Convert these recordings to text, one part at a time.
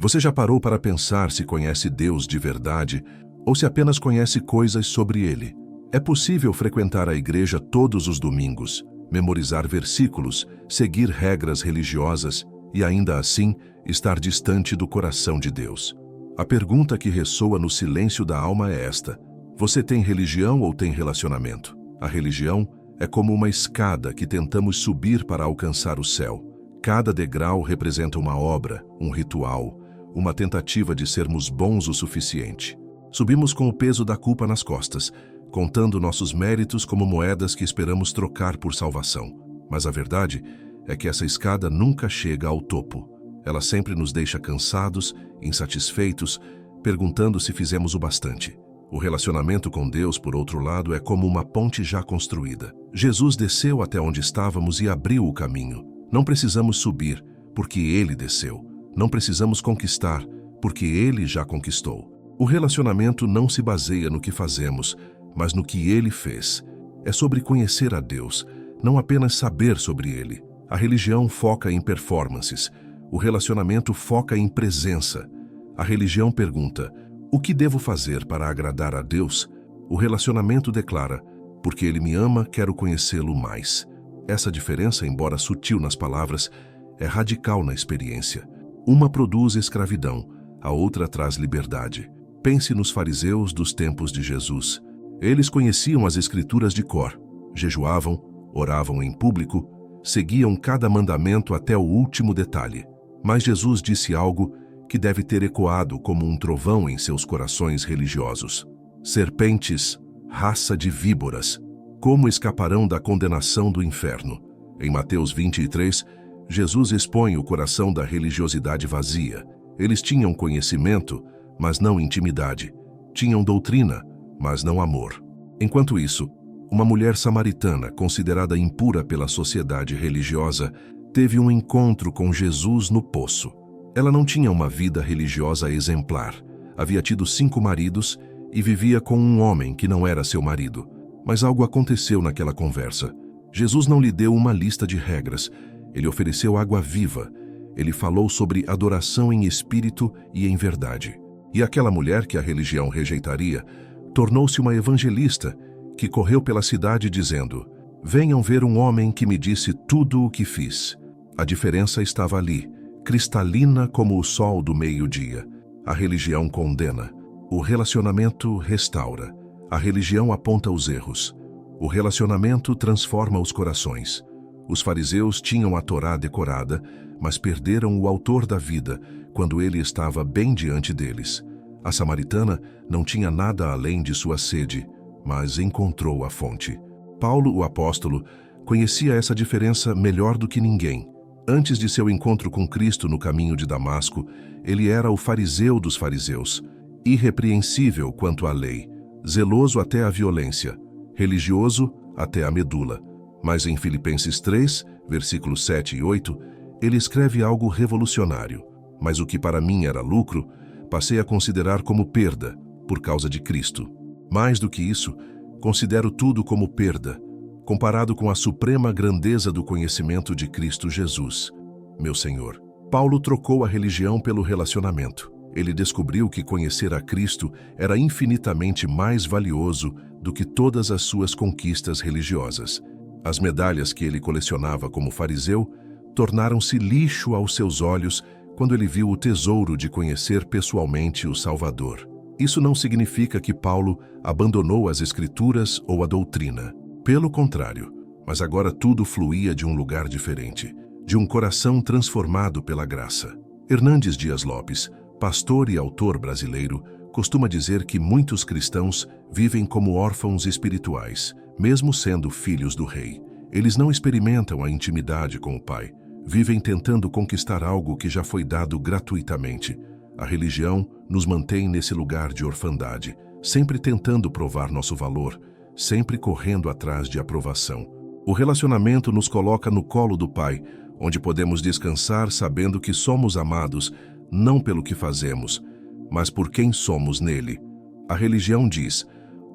Você já parou para pensar se conhece Deus de verdade ou se apenas conhece coisas sobre Ele? É possível frequentar a igreja todos os domingos, memorizar versículos, seguir regras religiosas e ainda assim estar distante do coração de Deus. A pergunta que ressoa no silêncio da alma é esta: você tem religião ou tem relacionamento? A religião é como uma escada que tentamos subir para alcançar o céu. Cada degrau representa uma obra, um ritual, uma tentativa de sermos bons o suficiente. Subimos com o peso da culpa nas costas, contando nossos méritos como moedas que esperamos trocar por salvação. Mas a verdade é que essa escada nunca chega ao topo. Ela sempre nos deixa cansados, insatisfeitos, perguntando se fizemos o bastante. O relacionamento com Deus, por outro lado, é como uma ponte já construída. Jesus desceu até onde estávamos e abriu o caminho. Não precisamos subir, porque Ele desceu. Não precisamos conquistar, porque Ele já conquistou. O relacionamento não se baseia no que fazemos, mas no que Ele fez. É sobre conhecer a Deus, não apenas saber sobre Ele. A religião foca em performances. O relacionamento foca em presença. A religião pergunta: o que devo fazer para agradar a Deus? O relacionamento declara: porque Ele me ama, quero conhecê-lo mais. Essa diferença, embora sutil nas palavras, é radical na experiência. Uma produz escravidão, a outra traz liberdade. Pense nos fariseus dos tempos de Jesus. Eles conheciam as Escrituras de cor, jejuavam, oravam em público, seguiam cada mandamento até o último detalhe. Mas Jesus disse algo que deve ter ecoado como um trovão em seus corações religiosos. Serpentes, raça de víboras, como escaparão da condenação do inferno? Em Mateus 23, Jesus expõe o coração da religiosidade vazia. Eles tinham conhecimento, mas não intimidade. Tinham doutrina, mas não amor. Enquanto isso, uma mulher samaritana, considerada impura pela sociedade religiosa, teve um encontro com Jesus no poço. Ela não tinha uma vida religiosa exemplar. Havia tido 5 maridos e vivia com um homem que não era seu marido. Mas algo aconteceu naquela conversa. Jesus não lhe deu uma lista de regras. Ele ofereceu água viva. Ele falou sobre adoração em espírito e em verdade. E aquela mulher que a religião rejeitaria tornou-se uma evangelista que correu pela cidade dizendo: venham ver um homem que me disse tudo o que fiz. A diferença estava ali, cristalina como o sol do meio-dia. A religião condena. O relacionamento restaura. A religião aponta os erros. O relacionamento transforma os corações. Os fariseus tinham a Torá decorada, mas perderam o autor da vida quando ele estava bem diante deles. A samaritana não tinha nada além de sua sede, mas encontrou a fonte. Paulo, o apóstolo, conhecia essa diferença melhor do que ninguém. Antes de seu encontro com Cristo no caminho de Damasco, ele era o fariseu dos fariseus, irrepreensível quanto à lei, zeloso até a violência, religioso até a medula. Mas em Filipenses 3, versículos 7 e 8, ele escreve algo revolucionário. Mas o que para mim era lucro, passei a considerar como perda, por causa de Cristo. Mais do que isso, considero tudo como perda, comparado com a suprema grandeza do conhecimento de Cristo Jesus, meu Senhor. Paulo trocou a religião pelo relacionamento. Ele descobriu que conhecer a Cristo era infinitamente mais valioso do que todas as suas conquistas religiosas. As medalhas que ele colecionava como fariseu tornaram-se lixo aos seus olhos quando ele viu o tesouro de conhecer pessoalmente o Salvador. Isso não significa que Paulo abandonou as Escrituras ou a doutrina. Pelo contrário, mas agora tudo fluía de um lugar diferente, de um coração transformado pela graça. Hernandes Dias Lopes, pastor e autor brasileiro, costuma dizer que muitos cristãos vivem como órfãos espirituais, mesmo sendo filhos do rei. Eles não experimentam a intimidade com o Pai, vivem tentando conquistar algo que já foi dado gratuitamente. A religião nos mantém nesse lugar de orfandade, sempre tentando provar nosso valor, sempre correndo atrás de aprovação. O relacionamento nos coloca no colo do Pai, onde podemos descansar sabendo que somos amados, não pelo que fazemos, mas por quem somos nele. A religião diz: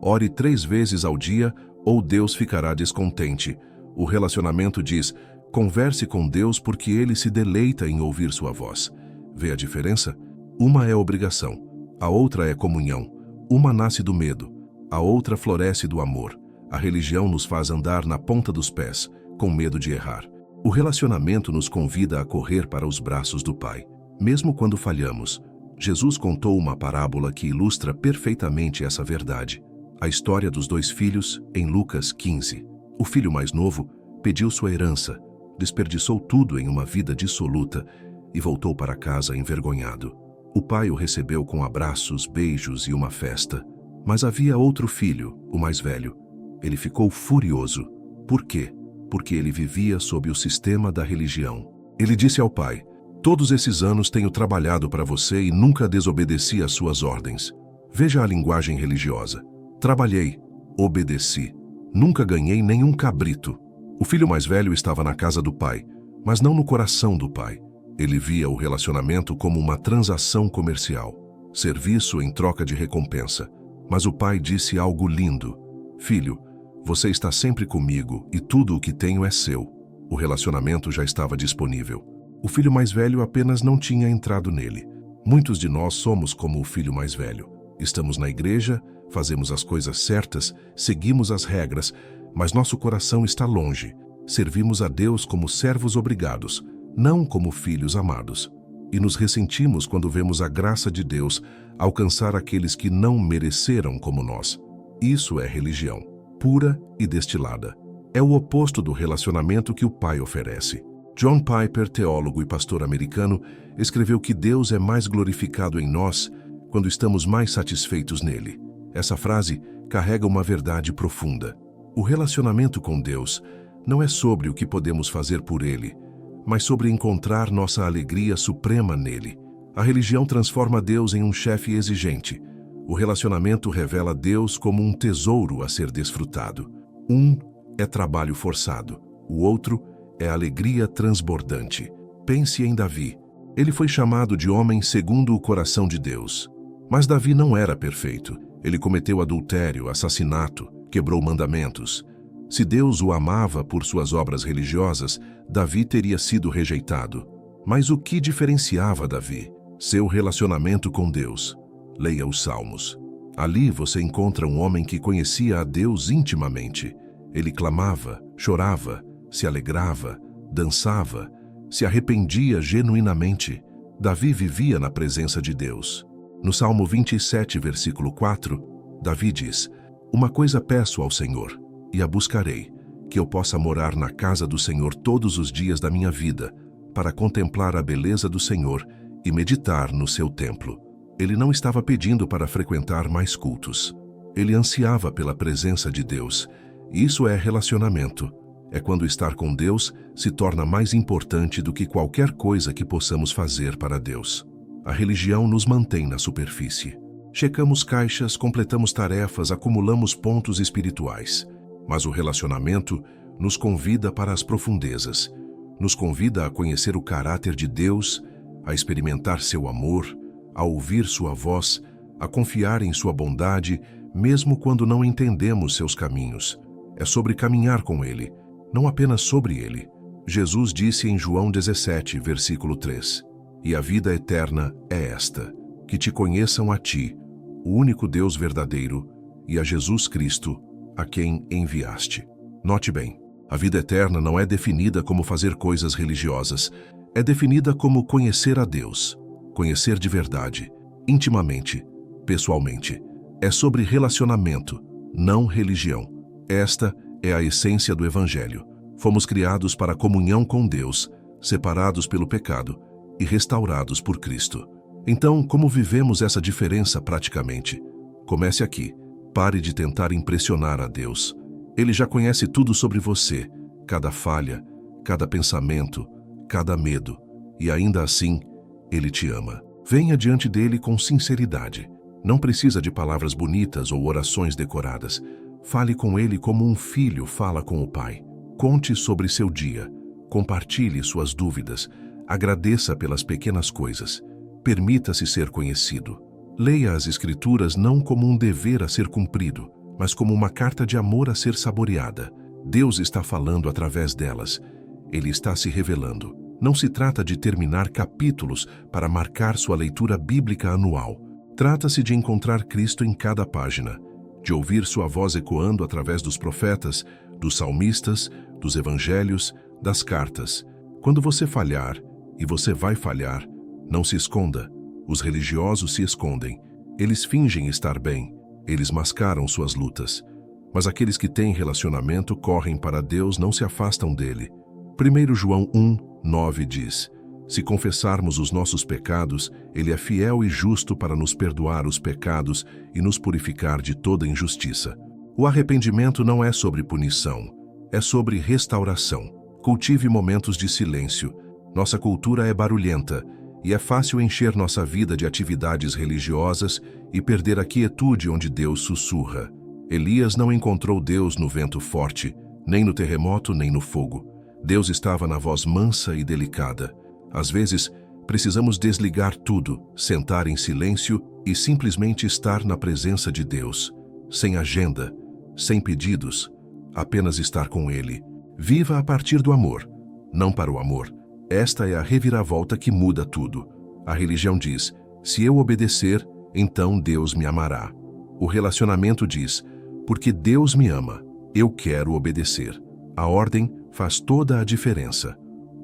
ore 3 vezes ao dia ou Deus ficará descontente. O relacionamento diz: converse com Deus porque Ele se deleita em ouvir sua voz. Vê a diferença? Uma é obrigação, a outra é comunhão. Uma nasce do medo, a outra floresce do amor. A religião nos faz andar na ponta dos pés, com medo de errar. O relacionamento nos convida a correr para os braços do Pai, mesmo quando falhamos. Jesus contou uma parábola que ilustra perfeitamente essa verdade. A história dos 2 filhos, em Lucas 15. O filho mais novo pediu sua herança, desperdiçou tudo em uma vida dissoluta e voltou para casa envergonhado. O pai o recebeu com abraços, beijos e uma festa. Mas havia outro filho, o mais velho. Ele ficou furioso. Por quê? Porque ele vivia sob o sistema da religião. Ele disse ao pai: "Todos esses anos tenho trabalhado para você e nunca desobedeci às suas ordens." Veja a linguagem religiosa. Trabalhei, obedeci. Nunca ganhei nenhum cabrito. O filho mais velho estava na casa do pai, mas não no coração do pai. Ele via o relacionamento como uma transação comercial, serviço em troca de recompensa. Mas o pai disse algo lindo: "Filho, você está sempre comigo e tudo o que tenho é seu." O relacionamento já estava disponível. O filho mais velho apenas não tinha entrado nele. Muitos de nós somos como o filho mais velho. Estamos na igreja, fazemos as coisas certas, seguimos as regras, mas nosso coração está longe. Servimos a Deus como servos obrigados, não como filhos amados. E nos ressentimos quando vemos a graça de Deus alcançar aqueles que não mereceram como nós. Isso é religião, pura e destilada. É o oposto do relacionamento que o Pai oferece. John Piper, teólogo e pastor americano, escreveu que Deus é mais glorificado em nós quando estamos mais satisfeitos nele. Essa frase carrega uma verdade profunda. O relacionamento com Deus não é sobre o que podemos fazer por Ele, mas sobre encontrar nossa alegria suprema nele. A religião transforma Deus em um chefe exigente. O relacionamento revela Deus como um tesouro a ser desfrutado. Um é trabalho forçado, o outro é alegria transbordante. Pense em Davi. Ele foi chamado de homem segundo o coração de Deus. Mas Davi não era perfeito. Ele cometeu adultério, assassinato, quebrou mandamentos. Se Deus o amava por suas obras religiosas, Davi teria sido rejeitado. Mas o que diferenciava Davi? Seu relacionamento com Deus. Leia os Salmos. Ali você encontra um homem que conhecia a Deus intimamente. Ele clamava, chorava, se alegrava, dançava, se arrependia genuinamente. Davi vivia na presença de Deus. No Salmo 27, versículo 4, Davi diz: "Uma coisa peço ao Senhor, e a buscarei, que eu possa morar na casa do Senhor todos os dias da minha vida, para contemplar a beleza do Senhor e meditar no seu templo." Ele não estava pedindo para frequentar mais cultos. Ele ansiava pela presença de Deus. Isso é relacionamento. É quando estar com Deus se torna mais importante do que qualquer coisa que possamos fazer para Deus. A religião nos mantém na superfície. Checamos caixas, completamos tarefas, acumulamos pontos espirituais. Mas o relacionamento nos convida para as profundezas. Nos convida a conhecer o caráter de Deus, a experimentar seu amor, a ouvir sua voz, a confiar em sua bondade, mesmo quando não entendemos seus caminhos. É sobre caminhar com Ele, não apenas sobre Ele. Jesus disse em João 17, versículo 3, "E a vida eterna é esta, que te conheçam a ti, o único Deus verdadeiro, e a Jesus Cristo, a quem enviaste." Note bem, a vida eterna não é definida como fazer coisas religiosas, é definida como conhecer a Deus, conhecer de verdade, intimamente, pessoalmente. É sobre relacionamento, não religião. Esta é a essência do Evangelho. Fomos criados para a comunhão com Deus, separados pelo pecado e restaurados por Cristo. Então, como vivemos essa diferença praticamente? Comece aqui. Pare de tentar impressionar a Deus. Ele já conhece tudo sobre você, cada falha, cada pensamento, cada medo. E ainda assim, Ele te ama. Venha diante dele com sinceridade. Não precisa de palavras bonitas ou orações decoradas. Fale com ele como um filho fala com o pai. Conte sobre seu dia. Compartilhe suas dúvidas. Agradeça pelas pequenas coisas. Permita-se ser conhecido. Leia as Escrituras não como um dever a ser cumprido, mas como uma carta de amor a ser saboreada. Deus está falando através delas. Ele está se revelando. Não se trata de terminar capítulos para marcar sua leitura bíblica anual. Trata-se de encontrar Cristo em cada página, de ouvir sua voz ecoando através dos profetas, dos salmistas, dos evangelhos, das cartas. Quando você falhar, e você vai falhar, não se esconda. Os religiosos se escondem. Eles fingem estar bem. Eles mascaram suas lutas. Mas aqueles que têm relacionamento correm para Deus, não se afastam dele. 1 João 1:9 diz: se confessarmos os nossos pecados, ele é fiel e justo para nos perdoar os pecados e nos purificar de toda injustiça. O arrependimento não é sobre punição, é sobre restauração. Cultive momentos de silêncio. Nossa cultura é barulhenta e é fácil encher nossa vida de atividades religiosas e perder a quietude onde Deus sussurra. Elias não encontrou Deus no vento forte, nem no terremoto, nem no fogo. Deus estava na voz mansa e delicada. Às vezes, precisamos desligar tudo, sentar em silêncio e simplesmente estar na presença de Deus. Sem agenda, sem pedidos, apenas estar com Ele. Viva a partir do amor, não para o amor. Esta é a reviravolta que muda tudo. A religião diz: se eu obedecer, então Deus me amará. O relacionamento diz: porque Deus me ama, eu quero obedecer. A ordem faz toda a diferença.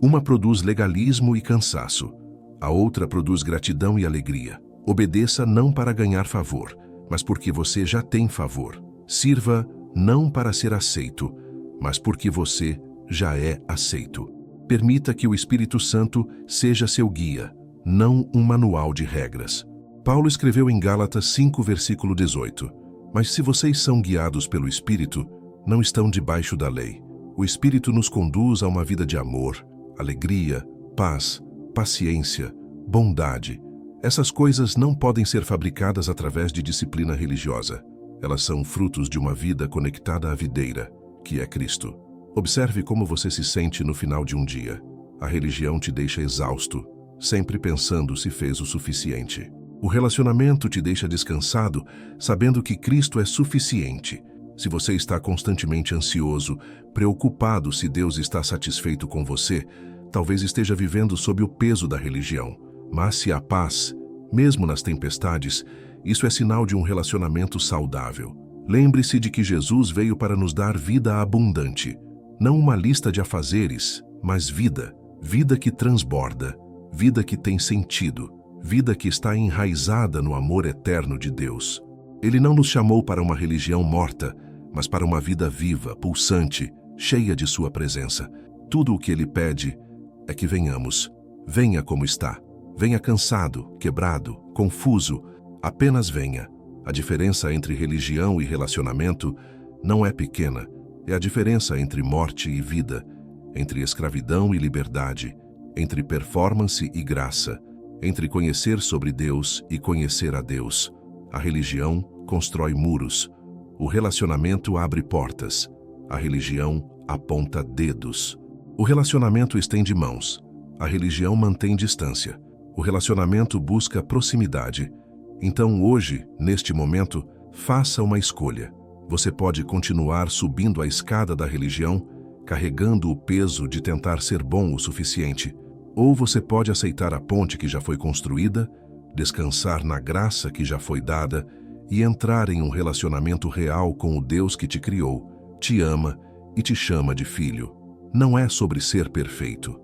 Uma produz legalismo e cansaço. A outra produz gratidão e alegria. Obedeça não para ganhar favor, mas porque você já tem favor. Sirva não para ser aceito, mas porque você já é aceito. Permita que o Espírito Santo seja seu guia, não um manual de regras. Paulo escreveu em Gálatas 5, versículo 18: mas se vocês são guiados pelo Espírito, não estão debaixo da lei. O Espírito nos conduz a uma vida de amor, alegria, paz, paciência, bondade. Essas coisas não podem ser fabricadas através de disciplina religiosa. Elas são frutos de uma vida conectada à videira, que é Cristo. Observe como você se sente no final de um dia. A religião te deixa exausto, sempre pensando se fez o suficiente. O relacionamento te deixa descansado, sabendo que Cristo é suficiente. Se você está constantemente ansioso, preocupado se Deus está satisfeito com você, talvez esteja vivendo sob o peso da religião. Mas se há paz, mesmo nas tempestades, isso é sinal de um relacionamento saudável. Lembre-se de que Jesus veio para nos dar vida abundante. Não uma lista de afazeres, mas vida. Vida que transborda, vida que tem sentido, vida que está enraizada no amor eterno de Deus. Ele não nos chamou para uma religião morta, mas para uma vida viva, pulsante, cheia de sua presença. Tudo o que Ele pede é que venhamos. Venha como está. Venha cansado, quebrado, confuso. Apenas venha. A diferença entre religião e relacionamento não é pequena. É a diferença entre morte e vida, entre escravidão e liberdade, entre performance e graça, entre conhecer sobre Deus e conhecer a Deus. A religião constrói muros. O relacionamento abre portas. A religião aponta dedos. O relacionamento estende mãos. A religião mantém distância. O relacionamento busca proximidade. Então hoje, neste momento, faça uma escolha. Você pode continuar subindo a escada da religião, carregando o peso de tentar ser bom o suficiente. Ou você pode aceitar a ponte que já foi construída, descansar na graça que já foi dada e entrar em um relacionamento real com o Deus que te criou, te ama e te chama de filho. Não é sobre ser perfeito,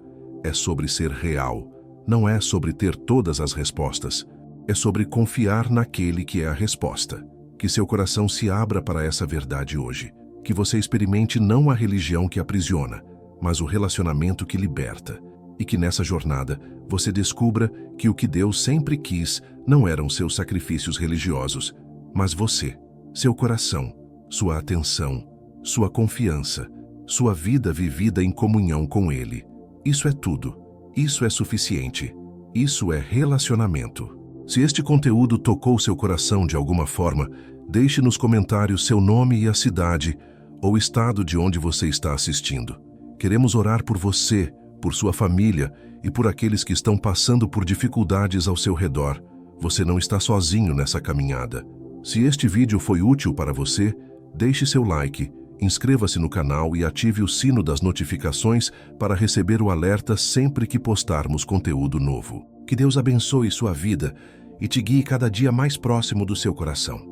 é sobre ser real. Não é sobre ter todas as respostas, é sobre confiar naquele que é a resposta. Que seu coração se abra para essa verdade hoje. Que você experimente não a religião que aprisiona, mas o relacionamento que liberta. E que nessa jornada você descubra que o que Deus sempre quis não eram seus sacrifícios religiosos, mas você, seu coração, sua atenção, sua confiança, sua vida vivida em comunhão com Ele. Isso é tudo. Isso é suficiente. Isso é relacionamento. Se este conteúdo tocou seu coração de alguma forma, deixe nos comentários seu nome e a cidade ou estado de onde você está assistindo. Queremos orar por você, por sua família e por aqueles que estão passando por dificuldades ao seu redor. Você não está sozinho nessa caminhada. Se este vídeo foi útil para você, deixe seu like Inscreva-se no canal e ative o sino das notificações para receber o alerta sempre que postarmos conteúdo novo. Que Deus abençoe sua vida e te guie cada dia mais próximo do seu coração.